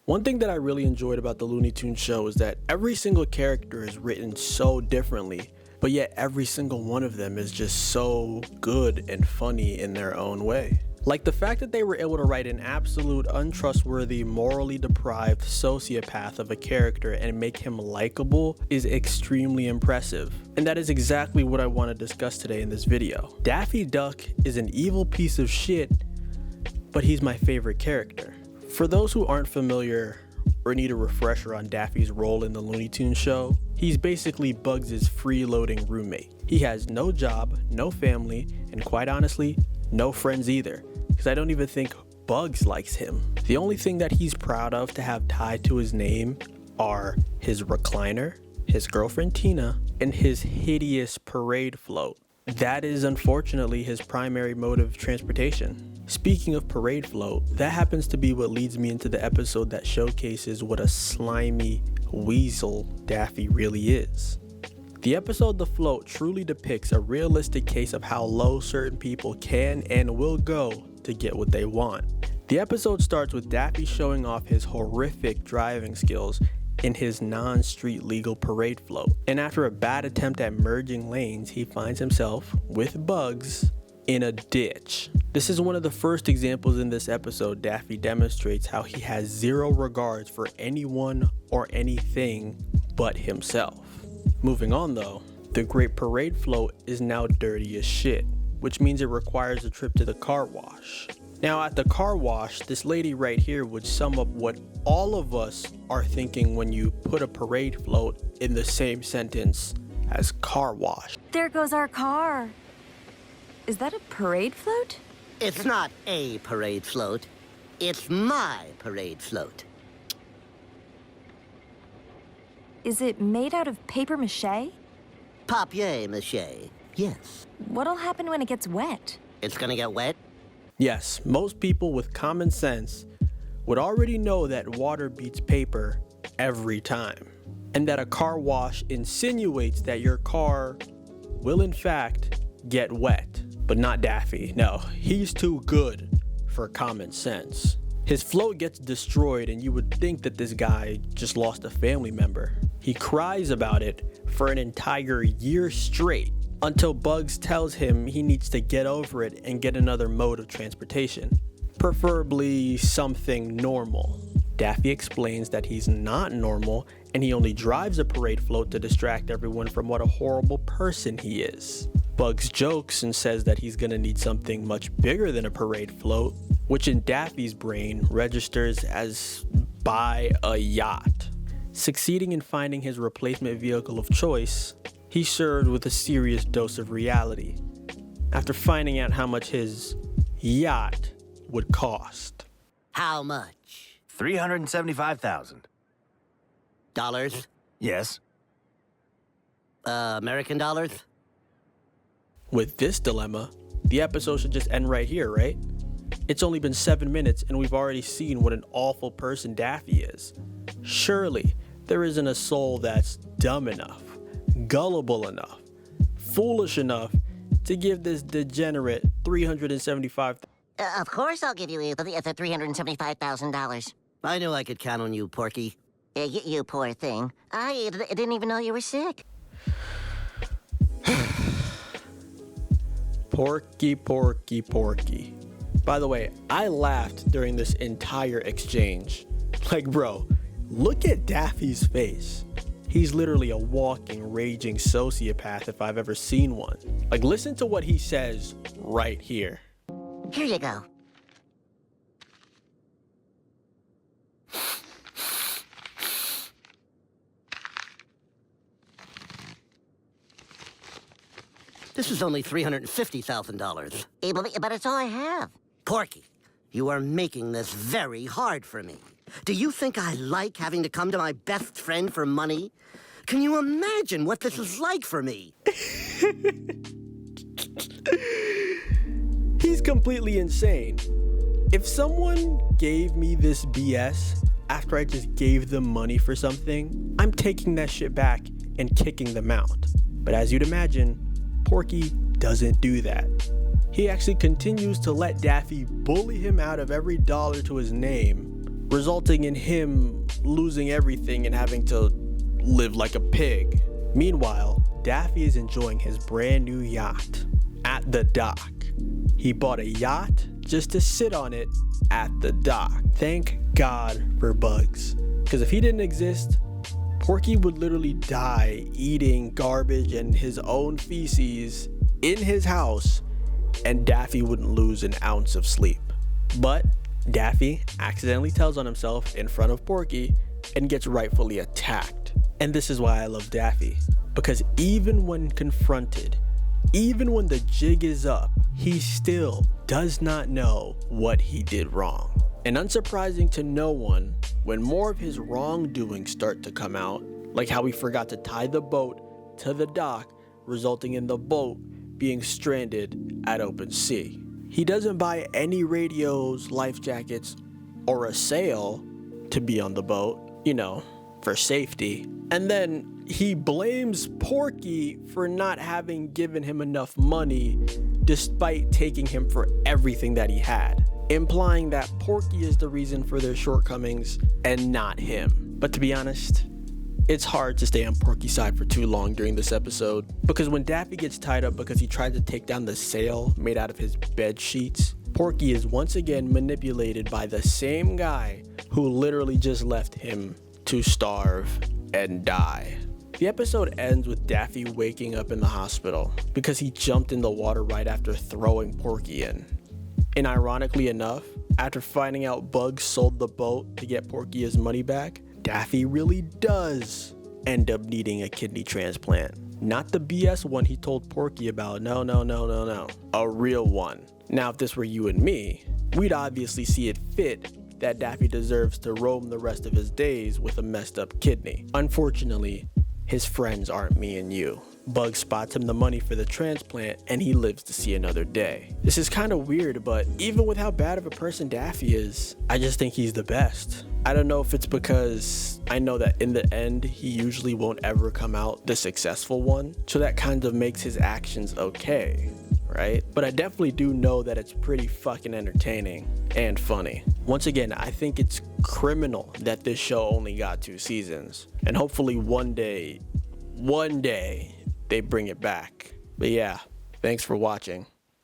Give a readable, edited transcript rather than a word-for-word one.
One thing that I really enjoyed about the Looney Tunes show is that every single character is written so differently, but yet every single one of them is just so good and funny in their own way. Like the fact that they were able to write an absolute untrustworthy, morally deprived sociopath of a character and make him likable is extremely impressive. And that is exactly what I want to discuss today in this video. Daffy Duck is an evil piece of shit, but he's my favorite character. For those who aren't familiar or need a refresher on Daffy's role in the Looney Tunes show, he's basically Bugs' freeloading roommate. He has no job, no family, and quite honestly, no friends either, because I don't even think Bugs likes him. The only thing that he's proud of to have tied to his name are his recliner, his girlfriend Tina, and his hideous parade float. That is unfortunately his primary mode of transportation. Speaking of parade float, that happens to be what leads me into the episode that showcases what a slimy weasel Daffy really is. The episode The Float truly depicts a realistic case of how low certain people can and will go to get what they want. The episode starts with Daffy showing off his horrific driving skills in his non-street legal parade float. And after a bad attempt at merging lanes, he finds himself, with Bugs, in a ditch. This is one of the first examples in this episode Daffy demonstrates how he has zero regards for anyone or anything but himself. Moving on though, the great parade float is now dirty as shit, which means it requires a trip to the car wash. Now at the car wash, this lady right here would sum up what all of us are thinking when you put a parade float in the same sentence as car wash. There goes our car. Is that a parade float? It's not a parade float. It's my parade float. Is it made out of paper mache? Papier-mâché, yes. What'll happen when it gets wet? It's gonna get wet? Yes, most people with common sense would already know that water beats paper every time, and that a car wash insinuates that your car will in fact get wet. But not Daffy. No, he's too good for common sense. His float gets destroyed and you would think that this guy just lost a family member. He cries about it for an entire year straight until Bugs tells him he needs to get over it and get another mode of transportation, preferably something normal. Daffy explains that he's not normal and he only drives a parade float to distract everyone from what a horrible person he is. Bugs jokes and says that he's gonna need something much bigger than a parade float, which in Daffy's brain registers as buy a yacht. Succeeding in finding his replacement vehicle of choice, he's served with a serious dose of reality after finding out how much his yacht would cost. How much? $375,000. Dollars? Yes. American dollars? With this dilemma, the episode should just end right here, right? It's only been 7 minutes and we've already seen what an awful person Daffy is. Surely there isn't a soul that's dumb enough, gullible enough, foolish enough to give this degenerate $375,000. Of course I'll give you the $375,000. I knew I could count on you, Porky. You poor thing. I didn't even know you were sick. Porky, Porky, Porky. By the way, I laughed during this entire exchange. Like, bro, look at Daffy's face. He's literally a walking, raging sociopath if I've ever seen one. Like, listen to what he says right here. Here you go. This is only $350,000. But it's all I have. Porky, you are making this very hard for me. Do you think I like having to come to my best friend for money? Can you imagine what this is like for me? He's completely insane. If someone gave me this BS after I just gave them money for something, I'm taking that shit back and kicking them out. But as you'd imagine, Porky doesn't do that. He actually continues to let Daffy bully him out of every dollar to his name resulting in him losing everything and having to live like a pig. Meanwhile, Daffy is enjoying his brand new yacht at the dock. He bought a yacht just to sit on it at the dock. Thank God for Bugs, because if he didn't exist, Porky would literally die eating garbage and his own feces in his house, and Daffy wouldn't lose an ounce of sleep. But Daffy accidentally tells on himself in front of Porky and gets rightfully attacked. And this is why I love Daffy, because even when confronted, even when the jig is up, he still does not know what he did wrong. And unsurprising to no one, when more of his wrongdoings start to come out, like how he forgot to tie the boat to the dock, resulting in the boat being stranded at open sea. He doesn't buy any radios, life jackets, or a sail to be on the boat, for safety. And then he blames Porky for not having given him enough money despite taking him for everything that he had, implying that Porky is the reason for their shortcomings and not him. But to be honest, it's hard to stay on Porky's side for too long during this episode, because when Daffy gets tied up because he tried to take down the sail made out of his bed sheets, Porky is once again manipulated by the same guy who literally just left him to starve and die. The episode ends with Daffy waking up in the hospital because he jumped in the water right after throwing Porky in. And ironically enough, after finding out Bugs sold the boat to get Porky his money back, Daffy really does end up needing a kidney transplant. Not the BS one he told Porky about, no. A real one. Now, if this were you and me, we'd obviously see it fit that Daffy deserves to roam the rest of his days with a messed up kidney. Unfortunately, his friends aren't me and you. Bugs spots him the money for the transplant and he lives to see another day. This is kind of weird, but even with how bad of a person Daffy is, I just think he's the best. I don't know if it's because I know that in the end, he usually won't ever come out the successful one, so that kind of makes his actions okay, right? But I definitely do know that it's pretty fucking entertaining and funny. Once again, I think it's criminal that this show only got 2 seasons, and hopefully one day, they bring it back. But yeah, thanks for watching.